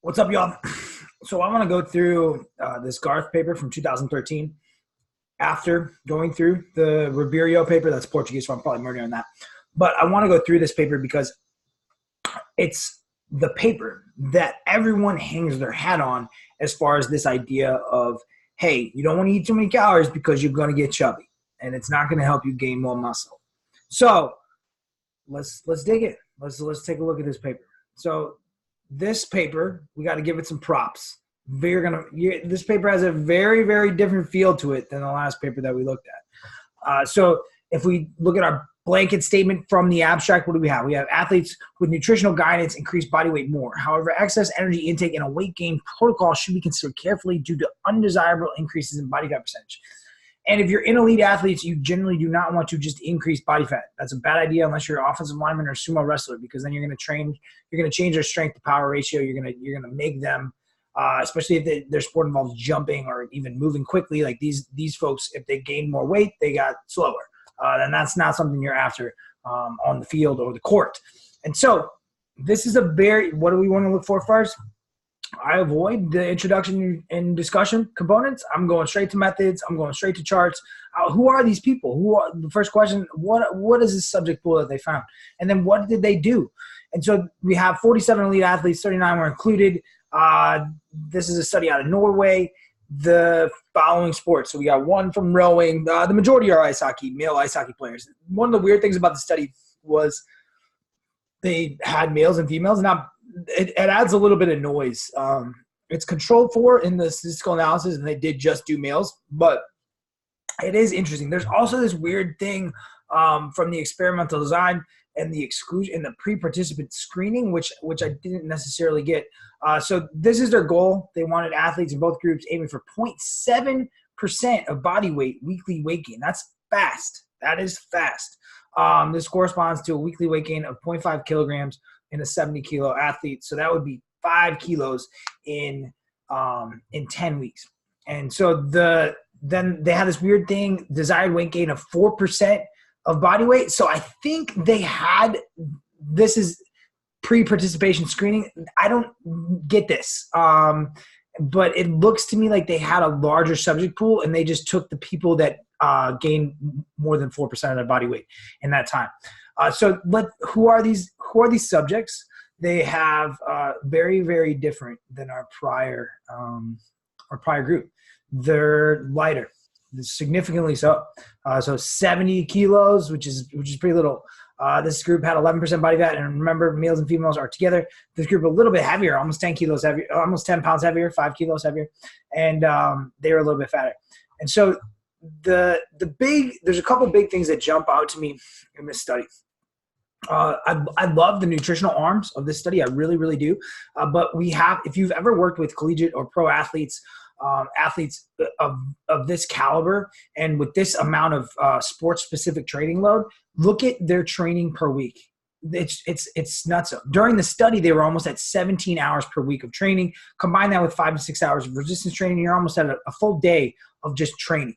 What's up, y'all? So I want to go through this Garthe paper from 2013 after going through the Ribeiro paper. That's Portuguese, so I'm probably murdering that. But I want to go through this paper because it's the paper that everyone hangs their hat on as far as this idea of, hey, you don't want to eat too many calories because you're going to get chubby, and it's not going to help you gain more muscle. So let's dig in. Let's take a look at this paper. So this paper, we got to give it some props. This paper has a very, very different feel to it than the last paper that we looked at. So if we look at our blanket statement from the abstract, what do we have? We have athletes with nutritional guidance increase body weight more. However, excess energy intake in a weight gain protocol should be considered carefully due to undesirable increases in body fat percentage. And if you're in elite athletes, you generally do not want to just increase body fat. That's a bad idea unless you're an offensive lineman or sumo wrestler, because then you're going to change their strength to power ratio. You're going to make them, especially if their sport involves jumping or even moving quickly. Like these folks, if they gain more weight, they got slower. Then that's not something you're after on the field or the court. And so this is what do we want to look for first? I avoid the introduction and discussion components. I'm going straight to methods. I'm going straight to charts. Who are these people? The first question, what is this subject pool that they found? And then what did they do? And so we have 47 elite athletes, 39 were included. This is a study out of Norway. The following sports. So we got one from rowing. The majority are male ice hockey players. One of the weird things about the study was they had males and females. Now, it adds a little bit of noise. It's controlled for in the statistical analysis, and they did just do males, but it is interesting. There's also this weird thing from the experimental design and the exclusion and the pre-participant screening, which I didn't necessarily get. So this is their goal. They wanted athletes in both groups aiming for 0.7% of body weight weekly weight gain. That's fast. That is fast. This corresponds to a weekly weight gain of 0.5 kilograms in a 70-kilo athlete. So that would be 5 kilos in 10 weeks. And so then they had this weird thing, desired weight gain of 4% of body weight. So I think this is pre-participation screening. I don't get this. But it looks to me like they had a larger subject pool, and they just took the people that gained more than 4% of their body weight in that time. So who are these subjects? They have very, very different than our prior group. They're lighter, significantly so. So 70 kilos, which is pretty little. This group had 11% body fat, and remember, males and females are together. This group a little bit heavier, almost 10 kilos heavier, almost 10 pounds heavier, 5 kilos heavier, and they were a little bit fatter. And so there's a couple big things that jump out to me in this study. I love the nutritional arms of this study. I really, really do. But if you've ever worked with collegiate or pro athletes, athletes of this caliber and with this amount of sports-specific training load, look at their training per week. It's nuts. During the study, they were almost at 17 hours per week of training. Combine that with 5 to 6 hours of resistance training, you're almost at a full day of just training.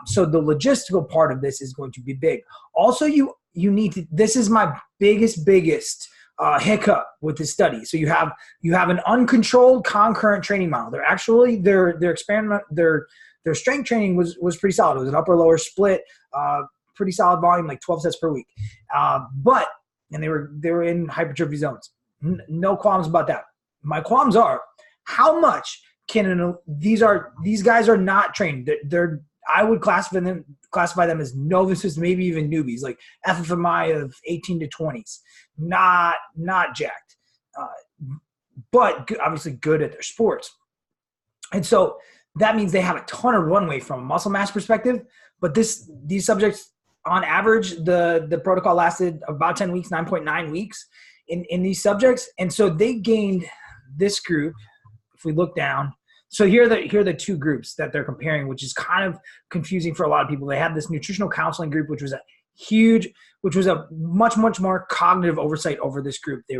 So the logistical part of this is going to be big. Also, you need to. This is my biggest hiccup with this study. So you have an uncontrolled concurrent training model. Their experiment, their strength training was pretty solid. It was an upper lower split, pretty solid volume, like 12 sets per week. And they were in hypertrophy zones. No qualms about that. My qualms are how much these guys are not trained. I would classify them as novices, maybe even newbies, like FFMI of 18 to 20s. Not jacked, but obviously good at their sports. And so that means they have a ton of runway from a muscle mass perspective. But these subjects, on average, the protocol lasted about 10 weeks, 9.9 weeks in these subjects. And so they gained this group, if we look down. So here are the two groups that they're comparing, which is kind of confusing for a lot of people. They had this nutritional counseling group, which was a much, much more cognitive oversight over this group. They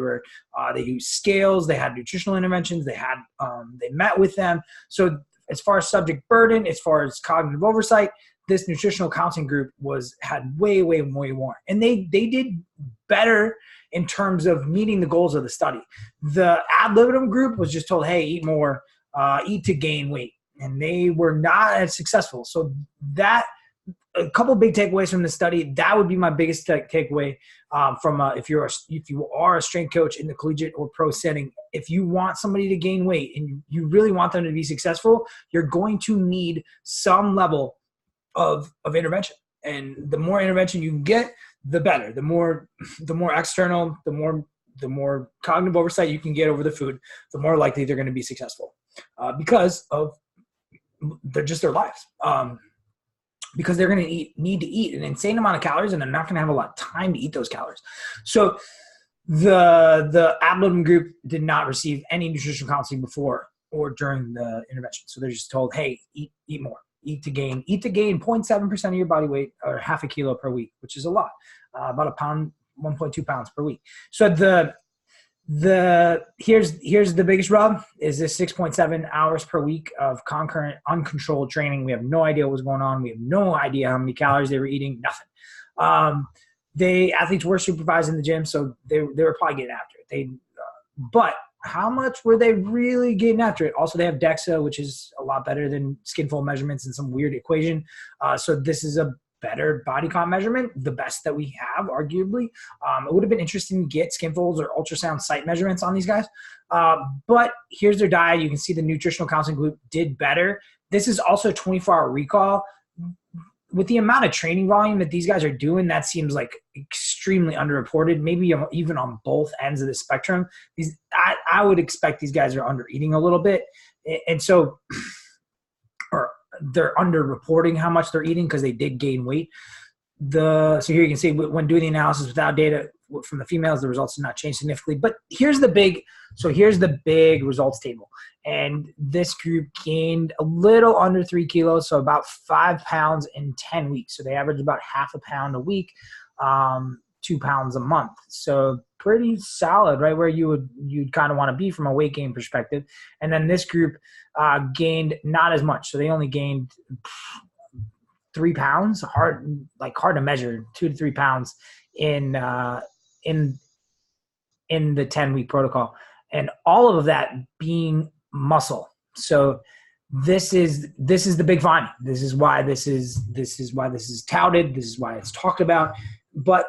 used scales, they had nutritional interventions, they met with them. So as far as subject burden, as far as cognitive oversight, this nutritional counseling group had way, way, way more. And they did better in terms of meeting the goals of the study. The ad libitum group was just told, hey, eat more, eat to gain weight. And they were not as successful. So that, a couple big takeaways from the study. That would be my biggest takeaway from if you are a strength coach in the collegiate or pro setting. If you want somebody to gain weight and you really want them to be successful, you're going to need some level of intervention. And the more intervention you can get, the better. The more external, the more cognitive oversight you can get over the food, the more likely they're going to be successful because of their lives. Because they're going to need to eat an insane amount of calories, and they're not going to have a lot of time to eat those calories. So the ad libitum group did not receive any nutritional counseling before or during the intervention. So they're just told, hey, eat more, eat to gain 0.7% of your body weight, or half a kilo per week, which is a lot, about a pound, 1.2 pounds per week. So here's the biggest rub is this 6.7 hours per week of concurrent uncontrolled training. We have no idea what was going on. We have no idea how many calories they were eating, nothing. Athletes were supervised in the gym, so they were probably getting after it. But how much were they really getting after it? Also, they have DEXA, which is a lot better than skin fold measurements in some weird equation. So this is a better body comp measurement, the best that we have, arguably. It would have been interesting to get skin folds or ultrasound site measurements on these guys. But here's their diet. You can see the nutritional counseling group did better. This is also a 24-hour recall. With the amount of training volume that these guys are doing, that seems like extremely underreported, maybe even on both ends of the spectrum. I would expect these guys are under eating a little bit. And so, or they're underreporting how much they're eating because they did gain weight. So here you can see when doing the analysis without data from the females, the results did not change significantly. But here's the big results table. And this group gained a little under 3 kilos, so about 5 pounds in 10 weeks. So they averaged about half a pound a week, 2 pounds a month. So pretty solid, right where you'd kind of want to be from a weight gain perspective. And then this group gained not as much. So they only gained 3 pounds, hard to measure, 2 to 3 pounds in the 10-week protocol. And all of that being muscle. So this is the big finding. This is why this is touted. This is why it's talked about. But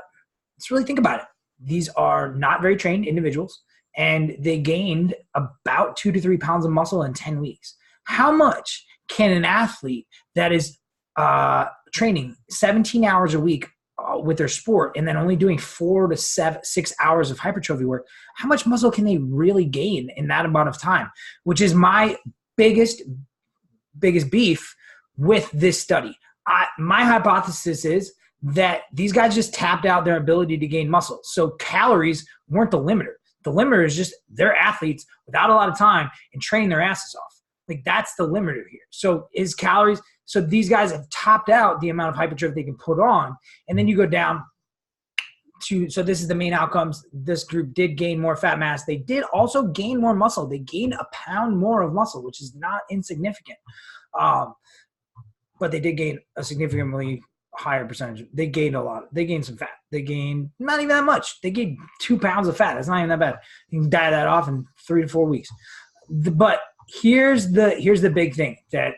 let's really think about it. These are not very trained individuals, and they gained about 2 to 3 pounds of muscle in 10 weeks. How much can an athlete that is training 17 hours a week with their sport and then only doing 4 to 6 hours of hypertrophy work, how much muscle can they really gain in that amount of time? Which is my biggest beef with this study. My hypothesis is that these guys just tapped out their ability to gain muscle. So calories weren't the limiter. The limiter is just they're athletes without a lot of time and training their asses off. Like, that's the limiter here. So is calories. So these guys have topped out the amount of hypertrophy they can put on. And then you go down to, so this is the main outcomes. This group did gain more fat mass. They did also gain more muscle. They gained a pound more of muscle, which is not insignificant. But they did gain a significantly higher percentage. They gained a lot. They gained some fat. They gained not even that much. They gained 2 pounds of fat. That's not even that bad. You can diet that off in 3 to 4 weeks. But here's the big thing that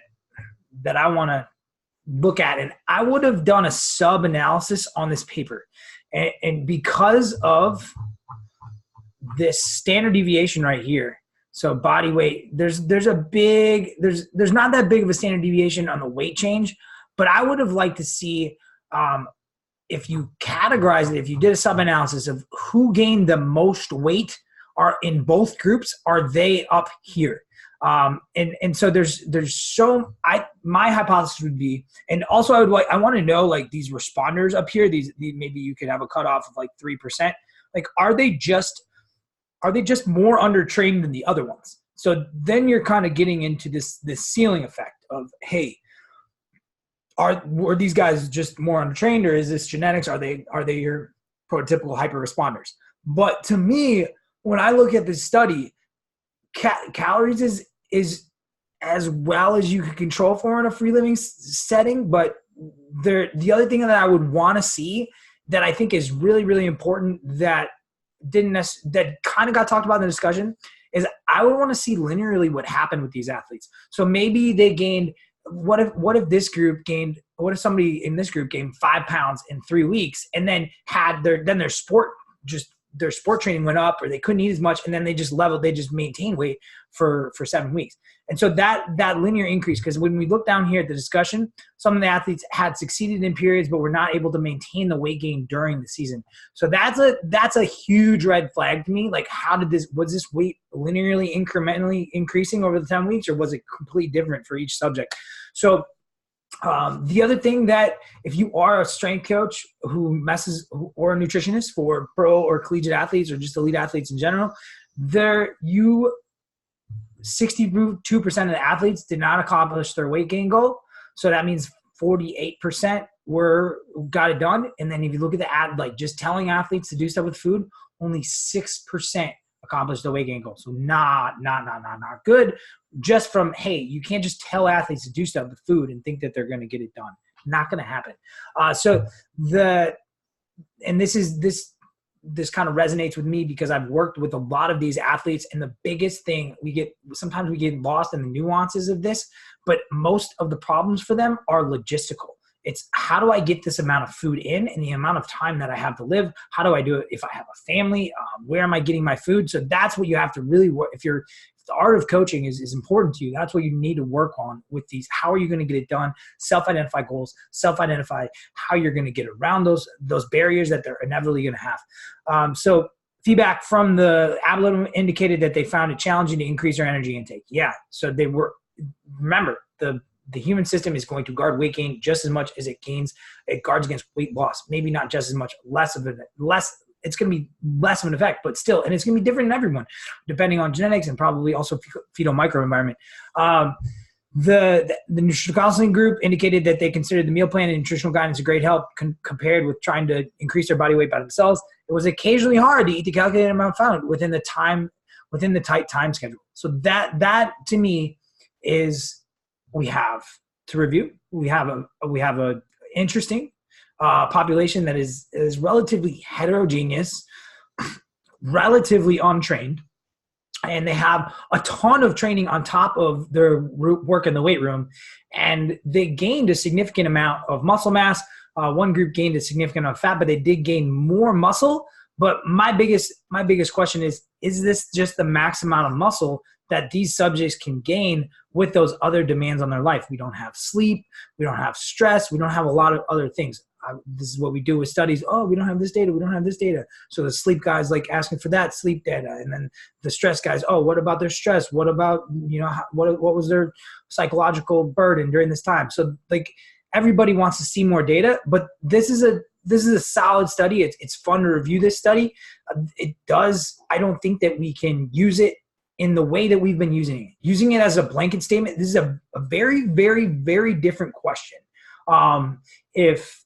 I want to look at. And I would have done a sub-analysis on this paper. And because of this standard deviation right here, so body weight, there's not that big of a standard deviation on the weight change, but I would have liked to see if you categorize it, if you did a sub-analysis of who gained the most weight are in both groups, are they up here? And so my hypothesis would be, and also I want to know, like, these responders up here, these maybe you could have a cutoff of like 3%. Like, are they just more undertrained than the other ones? So then you're kind of getting into this ceiling effect of, hey, were these guys just more undertrained, or is this genetics? Are they your prototypical hyper responders? But to me, when I look at this study, calories is as well as you could control for in a free living setting. But the other thing that I would want to see that I think is really, really important that that kind of got talked about in the discussion is I would want to see linearly what happened with these athletes. So maybe they gained, what if somebody in this group gained 5 pounds in 3 weeks and then had their sport training went up, or they couldn't eat as much, and then they just maintained weight for 7 weeks. And so that linear increase, because when we look down here at the discussion, some of the athletes had succeeded in periods but were not able to maintain the weight gain during the season. So that's a huge red flag to me. Like, was this weight linearly incrementally increasing over the 10 weeks, or was it completely different for each subject? So the other thing, that if you are a strength coach or a nutritionist for pro or collegiate athletes or just elite athletes in general, 62% of the athletes did not accomplish their weight gain goal. So that means 48% got it done. And then if you look at the just telling athletes to do stuff with food, only 6% accomplished the weight gain goal. So not good. Just from, hey, you can't just tell athletes to do stuff with food and think that they're going to get it done. Not going to happen. This kind of resonates with me because I've worked with a lot of these athletes, and the biggest thing sometimes we get lost in the nuances of this, but most of the problems for them are logistical. It's, how do I get this amount of food in and the amount of time that I have to live? How do I do it if I have a family? Where am I getting my food? So that's what you have to really work. If the art of coaching is important to you, that's what you need to work on with these. How are you going to get it done? Self-identify goals, self-identify how you're going to get around those barriers that they're inevitably going to have. So feedback from the abdomen indicated that they found it challenging to increase their energy intake. Yeah. So remember, the human system is going to guard weight gain just as much as it guards against weight loss. Maybe not just as much, it's going to be less of an effect, but still, and it's going to be different in everyone, depending on genetics and probably also fetal microenvironment. The nutritional counseling group indicated that they considered the meal plan and nutritional guidance a great help compared with trying to increase their body weight by themselves. It was occasionally hard to eat the calculated amount found within the tight time schedule. So that to me is, we have to review. We have a interesting population that is relatively heterogeneous, relatively untrained, and they have a ton of training on top of their work in the weight room, and they gained a significant amount of muscle mass. One group gained a significant amount of fat, but they did gain more muscle. But my biggest question is this just the max amount of muscle that these subjects can gain with those other demands on their life? We don't have sleep. We don't have stress. We don't have a lot of other things. This is what we do with studies. Oh, we don't have this data. We don't have this data. So the sleep guys asking for that sleep data. And then the stress guys, oh, what about their stress? What about, what was their psychological burden during this time? So everybody wants to see more data, but this is a solid study. It's fun to review this study. I don't think that we can use it in the way that we've been using it as a blanket statement. This is a very, very, very different question. If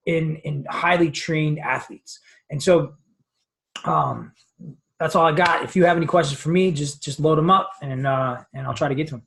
in highly trained athletes. And so that's all I got. If you have any questions for me, just load them up and I'll try to get to them.